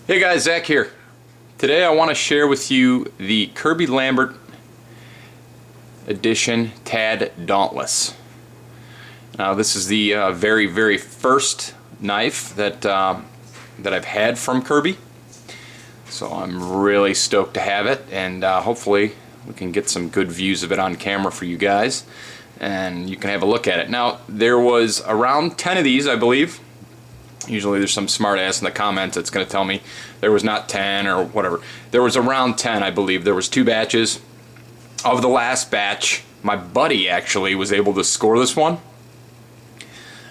Hey guys, Zach here. Today I want to share with you the Kirby Lambert edition TAD Dauntless. Now this is the very first knife that I've had from Kirby, so I'm really stoked to have it, and hopefully we can get some good views of it on camera for you guys and you can have a look at it. Now there was around 10 of these, I believe. Usually there's some smart ass in the comments that's going to tell me there was not 10 or whatever. There was around 10, I believe. There was 2 batches. Of the last batch, my buddy actually was able to score this one.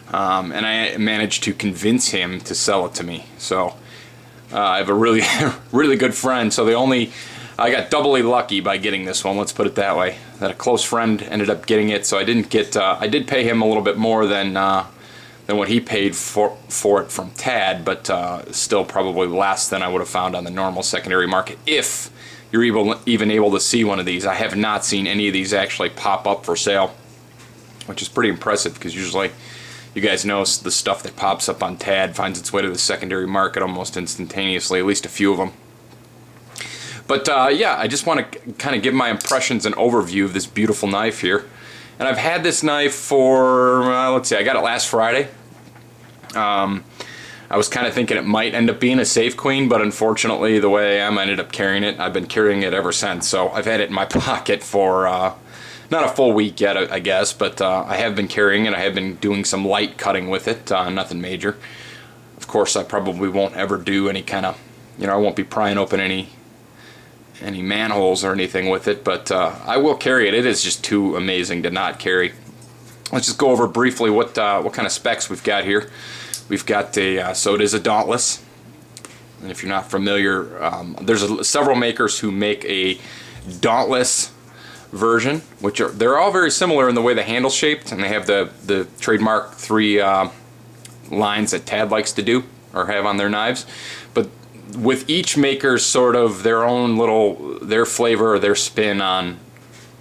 And I managed to convince him to sell it to me. So I have a really good friend. So I got doubly lucky by getting this one, let's put it that way. That a close friend ended up getting it, so I didn't get, I did pay him a little bit more than what he paid for it from TAD, but still probably less than I would have found on the normal secondary market if you're even able to see one of these. I have not seen any of these actually pop up for sale, which is pretty impressive because usually you guys know the stuff that pops up on TAD finds its way to the secondary market almost instantaneously, at least a few of them. But yeah, I just want to kind of give my impressions and overview of this beautiful knife here. And I've had this knife for, let's see, I got it last Friday. I was kind of thinking it might end up being a safe queen, but unfortunately the way I am, I ended up carrying it. I've been carrying it ever since, so I've had it in my pocket for not a full week yet, I guess, but I have been carrying it. I have been doing some light cutting with it, nothing major. Of course, I probably won't ever do any kind of, I won't be prying open any manholes or anything with it, but I will carry it. It is just too amazing to not carry. Let's just go over briefly what kind of specs we've got here. We've got so it is a Dauntless, and if you're not familiar, there's several makers who make a Dauntless version, which they're all very similar in the way the handle's shaped, and they have the trademark 3 lines that TAD likes to do or have on their knives, but with each maker's sort of their own their flavor or their spin on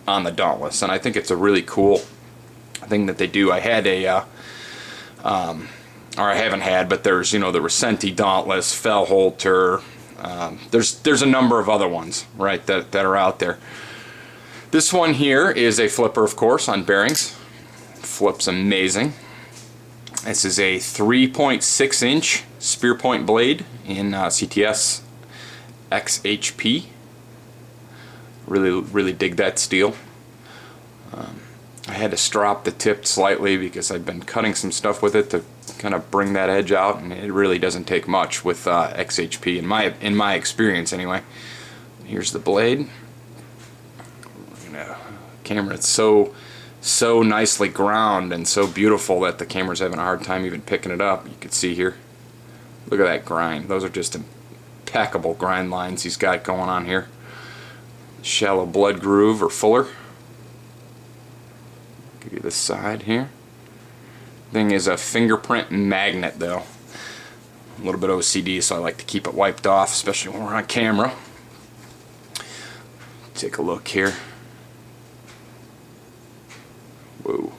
the Dauntless, and I think it's a really cool thing that they do. I had or I haven't had, but there's the Recenti Dauntless, Fellholter, there's a number of other ones, right, that are out there. This one here is a flipper, of course, on bearings. Flips amazing. This is a 3.6 inch spear point blade in CTS XHP. Really dig that steel. I had to strop the tip slightly because I've been cutting some stuff with it to kind of bring that edge out, and it really doesn't take much with XHP in my experience anyway. Here's the blade. Camera, it's so nicely ground and so beautiful that the camera's having a hard time even picking it up. You can see here. Look at that grind. Those are just impeccable grind lines he's got going on here. Shallow blood groove or fuller. Give you the side here. Thing is a fingerprint magnet though. A little bit OCD, so I like to keep it wiped off, especially when we're on camera. Take a look here. Whoa.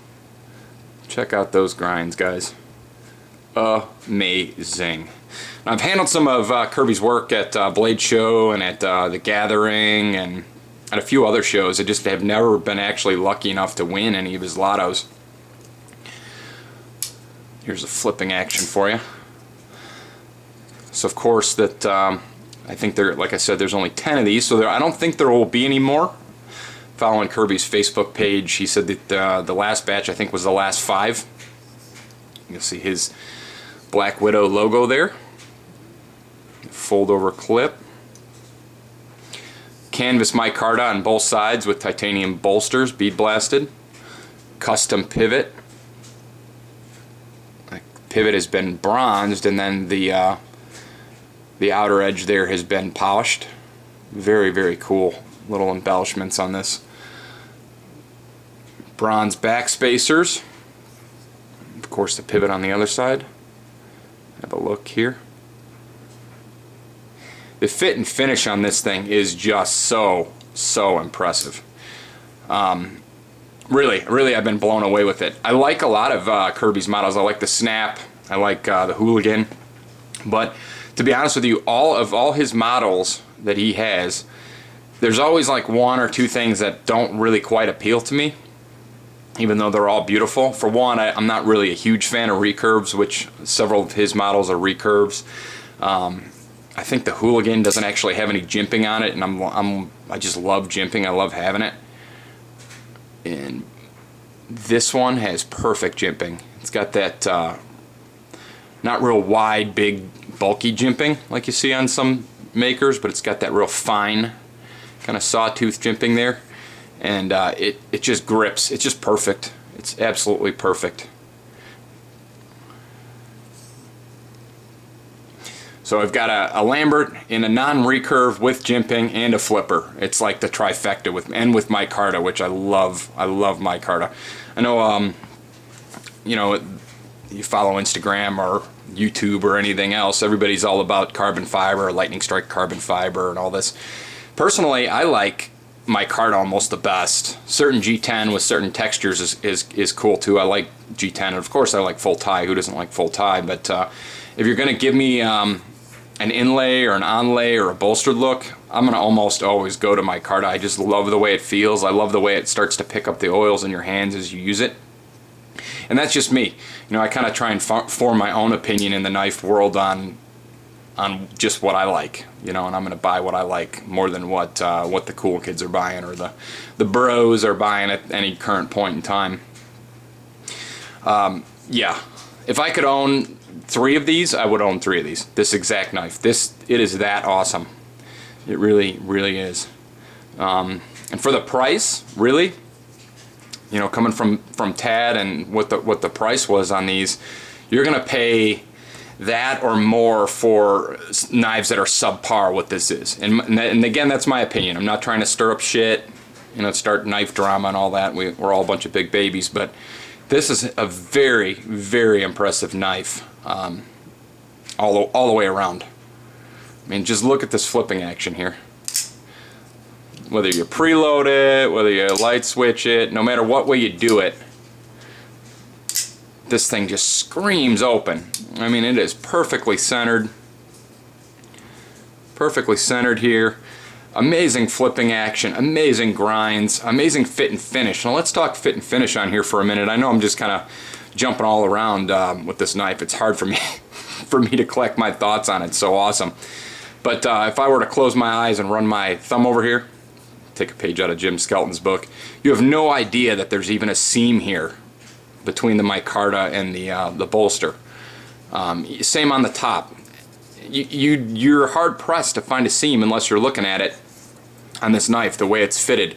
Check out those grinds, guys. Amazing. I've handled some of Kirby's work at Blade Show and at The Gathering and at a few other shows. I just have never been actually lucky enough to win any of his lottos. Here's a flipping action for you. So of course that I think like I said, there's only 10 of these, so I don't think there will be any more. Following Kirby's Facebook page, he said that the last batch I think was the last 5. You'll see his Black Widow logo there. Fold over clip. Canvas micarta on both sides with titanium bolsters, bead blasted. Custom pivot. The pivot has been bronzed, and then the outer edge there has been polished. Very cool little embellishments on this. Bronze back spacers. Of course, the pivot on the other side. Have a look here. The fit and finish on this thing is just so impressive. Really, I've been blown away with it. I like a lot of Kirby's models. I like the Snap. I like the Hooligan. But to be honest with you, all his models that he has, there's always like one or two things that don't really quite appeal to me, even though they're all beautiful. For one, I'm not really a huge fan of recurves, which several of his models are recurves. I think the Hooligan doesn't actually have any jimping on it, and I just love jimping. I love having it. And this one has perfect jimping. It's got that not real wide, big, bulky jimping like you see on some makers, but it's got that real fine kind of sawtooth jimping there, and it just grips. It's just perfect. It's absolutely perfect. So I've got a Lambert in a non-recurve with jimping and a flipper. It's like the trifecta with Micarta, which I love. I love Micarta. I know you know, you follow Instagram or YouTube or anything else, everybody's all about carbon fiber, lightning strike carbon fiber and all this. Personally, I like Micarta almost the best. Certain G10 with certain textures is cool too. I like G10, and of course I like full tie. Who doesn't like full tie? But if you're going to give me an inlay or an onlay or a bolstered look, I'm going to almost always go to Micarta. I just love the way it feels. I love the way it starts to pick up the oils in your hands as you use it. And that's just me. You know, I kind of try and form my own opinion in the knife world on just what I like. You know, and I'm going to buy what I like more than what the cool kids are buying or the bros are buying at any current point in time. Yeah, if I could own 3 of these, I would own 3 of these. This exact knife. It is that awesome. It really, really is. And for the price, really, you know, coming from TAD and what the price was on these, you're gonna pay that or more for knives that are subpar what this is. And again, that's my opinion. I'm not trying to stir up shit, you know, start knife drama and all that. We're all a bunch of big babies, but this is a very, very impressive knife, all the way around. I mean, just look at this flipping action here. Whether you preload it, whether you light switch it, no matter what way you do it, this thing just screams open. I mean, it is perfectly centered. Perfectly centered here. Amazing flipping action, amazing grinds, amazing fit and finish. Now let's talk fit and finish on here for a minute. I know I'm just kind of jumping all around with this knife. It's hard for me for me to collect my thoughts on it. It's so awesome. But if I were to close my eyes and run my thumb over here, take a page out of Jim Skelton's book, you have no idea that there's even a seam here between the Micarta and the Bolster. Same on the top. You're hard pressed to find a seam unless you're looking at it on this knife, the way it's fitted.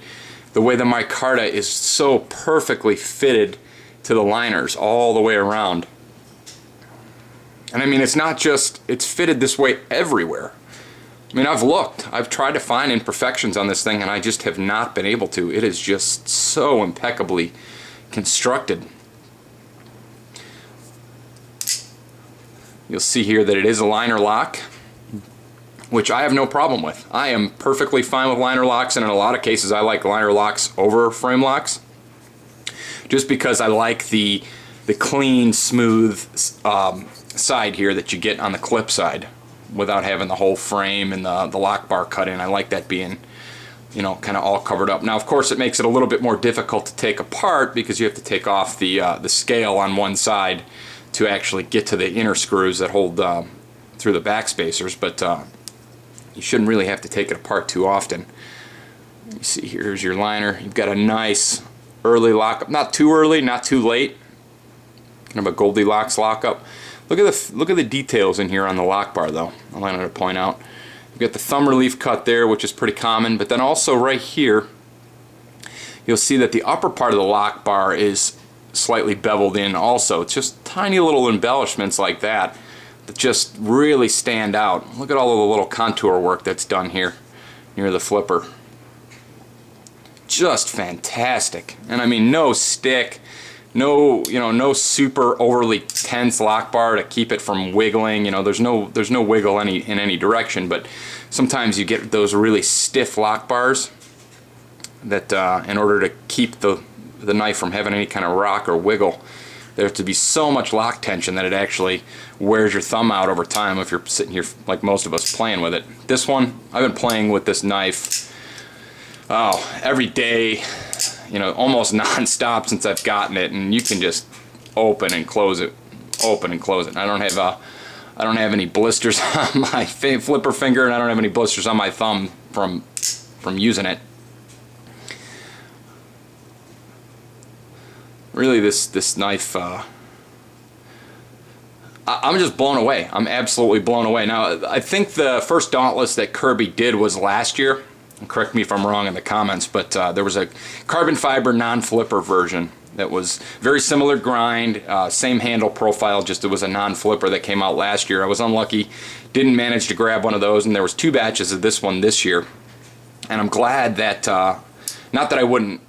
The way the Micarta is so perfectly fitted to the liners all the way around. And I mean, it's not just, it's fitted this way everywhere. I mean, I've tried to find imperfections on this thing and I just have not been able to. It is just so impeccably constructed. You'll see here that it is a liner lock, which I have no problem with. I am perfectly fine with liner locks, and in a lot of cases I like liner locks over frame locks, just because I like the clean, smooth side here that you get on the clip side without having the whole frame and the lock bar cut in. I like that being, you know, kind of all covered up. Now, of course, it makes it a little bit more difficult to take apart because you have to take off the scale on one side to actually get to the inner screws that hold through the back spacers, but you shouldn't really have to take it apart too often. You see, here's your liner. You've got a nice early lockup, not too early, not too late, kind of a Goldilocks lockup. Look at the details in here on the lock bar, though. I wanted to point out. You've got the thumb relief cut there, which is pretty common, but then also right here, you'll see that the upper part of the lock bar is slightly beveled in also. It's just tiny little embellishments like that that just really stand out. Look at all of the little contour work that's done here near the flipper. Just fantastic. And I mean, no stick, no super overly tense lock bar to keep it from wiggling. You know, there's no wiggle in any direction, but sometimes you get those really stiff lock bars that in order to keep the knife from having any kind of rock or wiggle, there to be so much lock tension that it actually wears your thumb out over time if you're sitting here like most of us playing with it. This one, I've been playing with this knife every day, you know, almost non-stop since I've gotten it, and you can just open and close it, open and close it. I don't have any blisters on my flipper finger, and I don't have any blisters on my thumb from using it. Really, this knife, I'm just blown away. I'm absolutely blown away. Now, I think the first Dauntless that Kirby did was last year. Correct me if I'm wrong in the comments, but there was a carbon fiber non-flipper version that was very similar grind, same handle profile, just it was a non-flipper that came out last year. I was unlucky, didn't manage to grab one of those, and there was 2 batches of this one this year. And I'm glad that, not that I wouldn't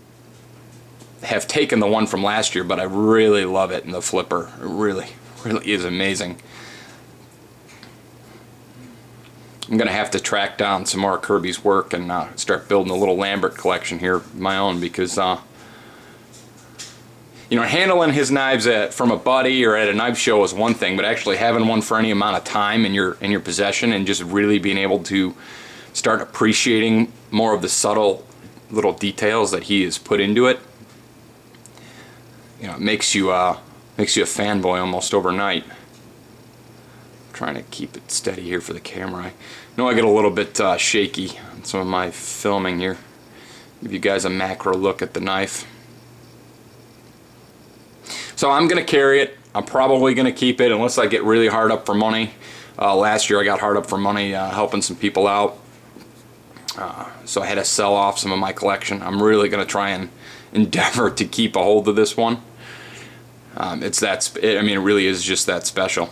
have taken the one from last year, but I really love it in the flipper. It really is amazing. I'm gonna have to track down some more Kirby's work and start building a little Lambert collection here of my own, because you know, handling his knives from a buddy or at a knife show is one thing, but actually having one for any amount of time in your possession and just really being able to start appreciating more of the subtle little details that he has put into it, you know, it makes you a fanboy almost overnight. I'm trying to keep it steady here for the camera. I know I get a little bit shaky on some of my filming here. Give you guys a macro look at the knife. So I'm gonna carry it. I'm probably gonna keep it unless I get really hard up for money. Last year I got hard up for money helping some people out. So I had to sell off some of my collection. I'm really gonna try and endeavor to keep a hold of this one. I mean, it really is just that special.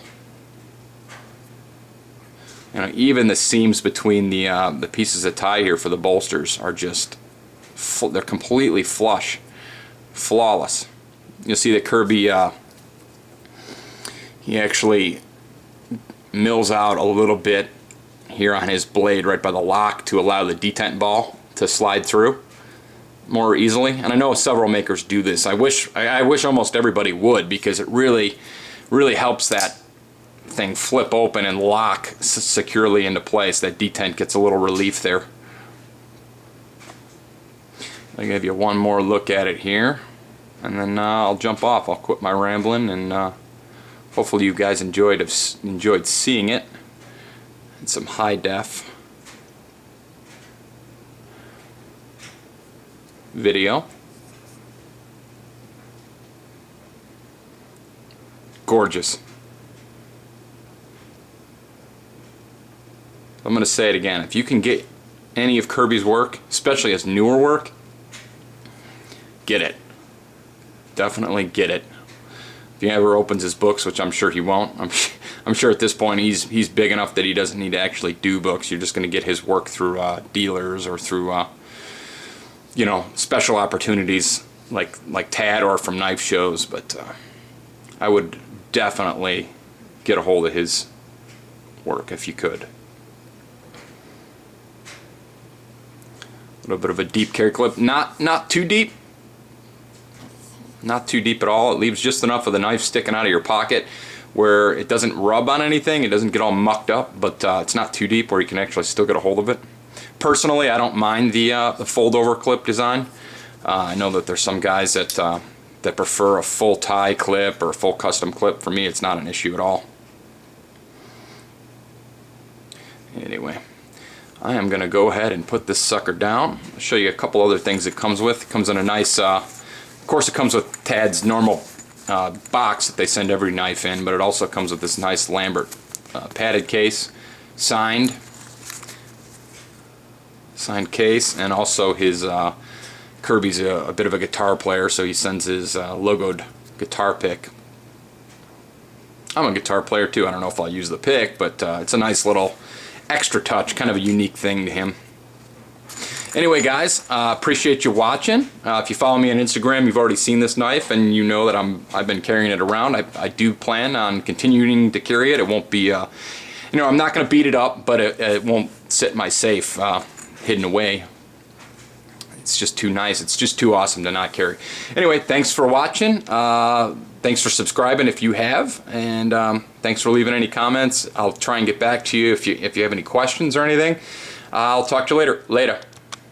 You know, even the seams between the pieces of tie here for the bolsters are just, they're completely flush, flawless. You'll see that Kirby, he actually mills out a little bit here on his blade right by the lock to allow the detent ball to slide through more easily. And I know several makers do this. I wish almost everybody would, because it really helps that thing flip open and lock securely into place. That detent gets a little relief there. I'll give you one more look at it here, and then I'll jump off. I'll quit my rambling, and hopefully you guys enjoyed seeing it in some high def video. Gorgeous. I'm going to say it again. If you can get any of Kirby's work, especially his newer work, get it. Definitely get it. If he ever opens his books, which I'm sure he won't, I'm sure at this point he's big enough that he doesn't need to actually do books. You're just going to get his work through dealers or through you know, special opportunities like TAD or from knife shows. But I would definitely get a hold of his work if you could. A little bit of a deep carry clip, not too deep. Not too deep at all. It leaves just enough of the knife sticking out of your pocket where it doesn't rub on anything, it doesn't get all mucked up, but it's not too deep where you can actually still get a hold of it. Personally, I don't mind the fold-over clip design. I know that there's some guys that prefer a full tie clip or a full custom clip. For me, it's not an issue at all. Anyway, I am going to go ahead and put this sucker down. I'll show you a couple other things it comes with. It comes in a nice, of course it comes with TAD's normal box that they send every knife in, but it also comes with this nice Lambert padded case, signed case, and also his Kirby's a bit of a guitar player, so he sends his logoed guitar pick. I'm a guitar player too. I don't know if I'll use the pick, but it's a nice little extra touch, kind of a unique thing to him. Anyway, guys, appreciate you watching. If you follow me on Instagram, you've already seen this knife, and you know that I've been carrying it around. I do plan on continuing to carry it. It won't be, you know, I'm not going to beat it up, but it won't sit in my safe hidden away. It's just too nice. It's just too awesome to not carry. Anyway, thanks for watching. Thanks for subscribing if you have, and thanks for leaving any comments. I'll try and get back to you if you have any questions or anything. I'll talk to you later. Later.